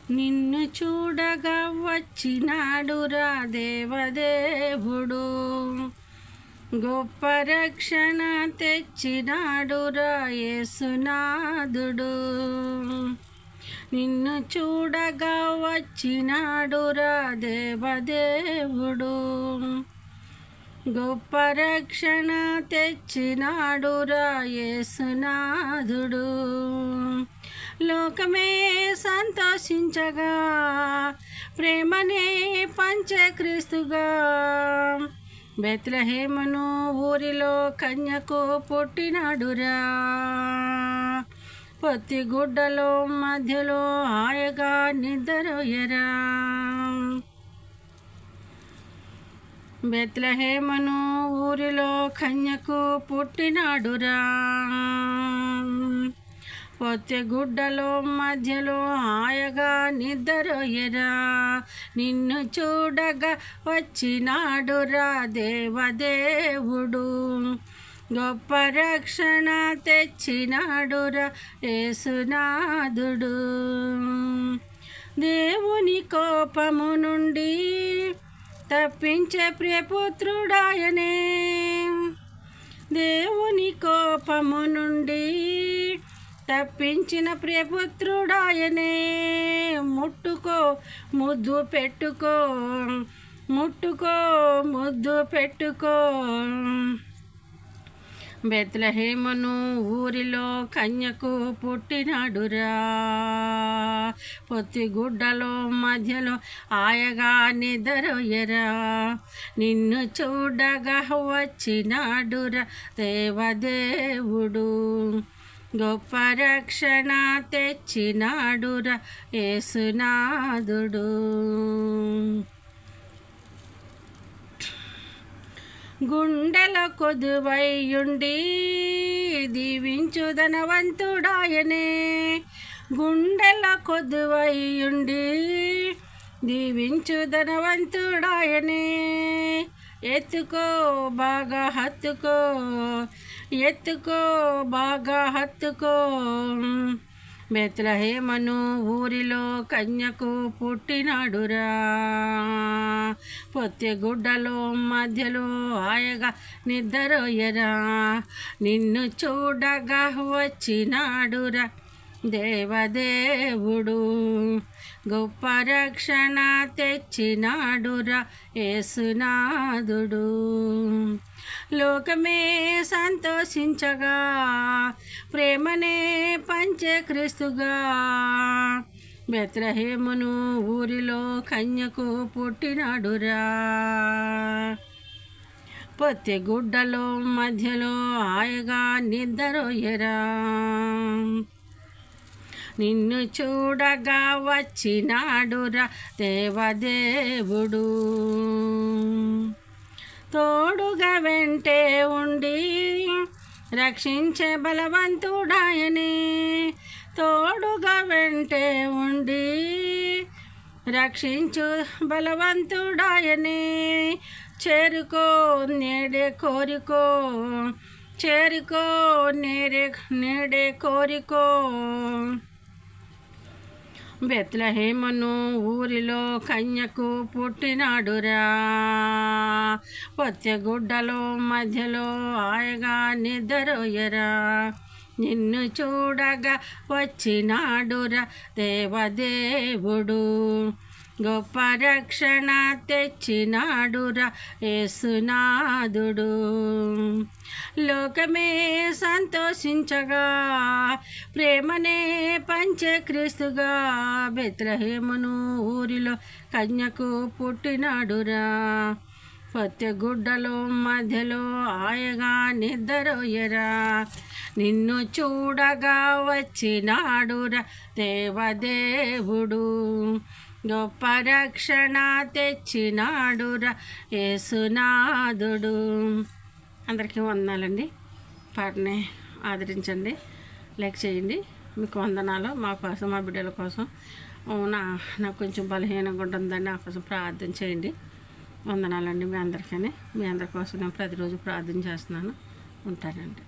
నిన్ను చూడగా వచ్చినాడురా దేవదేవుడు, గొప్ప రక్షణ తెచ్చినాడురా యేసునాథుడు. నిన్ను చూడగా వచ్చినాడురా దేవదేవుడు, గొప్ప రక్షణ తెచ్చినాడురా యేసునాథుడు. లోకమే సంతోషించగా ప్రేమనే పంచే క్రీస్తుగా, బెత్లెహేమును ఊరిలో కన్యకు పుట్టినాడురా. పొత్తిగుడ్డలో మధ్యలో హాయగా నిద్రపోయెరా. బెత్లెహేమును ఊరిలో కన్యకు పుట్టినాడురా. పొత్తిగుడ్డలో మధ్యలో హాయగా నిద్రపోయెరా. నిన్ను చూడగా వచ్చినాడురా దేవదేవుడు, గొప్ప రక్షణ తెచ్చినాడురా యేసునాథుడు. దేవుని కోపము నుండి తప్పించే ప్రియపుత్రుడాయనే, దేవుని కోపము నుండి తప్పించిన ప్రియపుత్రుడాయనే. ముట్టుకో ముద్దు పెట్టుకో, ముట్టుకో ముద్దు పెట్టుకో. బెత్లెహేమును ఊరిలో కన్యకు పుట్టినాడురా. పొత్తిగుడ్డలో మధ్యలో హాయగా నిద్రపోయెరా. నిన్ను చూడగా వచ్చినాడురా దేవదేవుడు, గొప్ప రక్షణ తెచ్చినాడురా యేసునాథుడు. గుండెల కొదువైయుండి దీవించు ధనవంతుడాయనే, గుండెల కొదువైయుండి దీవించు ధనవంతుడాయనే. ఎత్తుకో బాగా హత్తుకో, ఎత్తుకో బాగా హత్తుకో. బెత్లెహేమును ఊరిలో కన్యకు పుట్టినాడురా. పొత్తిగుడ్డలో మధ్యలో హాయగా నిద్రపోయెరా. నిన్ను చూడగా వచ్చినాడురా దేవదేవుడు, గొప్ప రక్షణ తెచ్చినాడురా యేసునాథుడు. లోకమే సంతోషించగా ప్రేమనే పంచే క్రీస్తుగా, బెత్లెహేమును ఊరిలో కన్యకు పుట్టినాడురా. పొత్తిగుడ్డలో మధ్యలో హాయిగా నిద్రపోయెరా. నిన్ను చూడగా వచ్చినాడురా దేవదేవుడు, తోడుగా వెంటే ఉండి రక్షించే బలవంతుడాయనే, తోడుగా వెంటే ఉండి రక్షించు బలవంతుడాయనే. చేరుకో నేడే కోరికో, చేరుకో నేడే కోరికో. బెత్లెహేమును ఊరిలో కన్యకు పుట్టినాడురా. పొత్తిగుడ్డలో మధ్యలో హాయిగా నిద్రపోయెరా. నిన్ను చూడగా వచ్చినాడురా దేవదేవుడు, గొప్ప రక్షణ తెచ్చినాడురా యేసునాథుడు. లోకమే సంతోషించగా ప్రేమనే పంచే క్రీస్తుగా, బెత్లెహేమును ఊరిలో కన్యకు పుట్టినాడురా. పొత్తిగుడ్డలో మధ్యలో హాయిగా నిద్రపోయెరా. నిన్ను చూడగా వచ్చినాడురా దేవదేవుడు, గొప్ప రక్షణ తెచ్చినాడురా యేసునాథుడు. అందరికీ వందనాలండి. పాటని ఆదరించండి, లైక్ చేయండి. మీకు వందనాలు. మా కోసం, మా బిడ్డల కోసం, నాకు కొంచెం బలహీనంగా ఉంటుందని నా కోసం ప్రార్థన చేయండి. వందనాలండి మీ అందరికీ. మీ అందరి కోసం నేను ప్రతిరోజు ప్రార్థన చేస్తున్నాను. ఉంటానండి.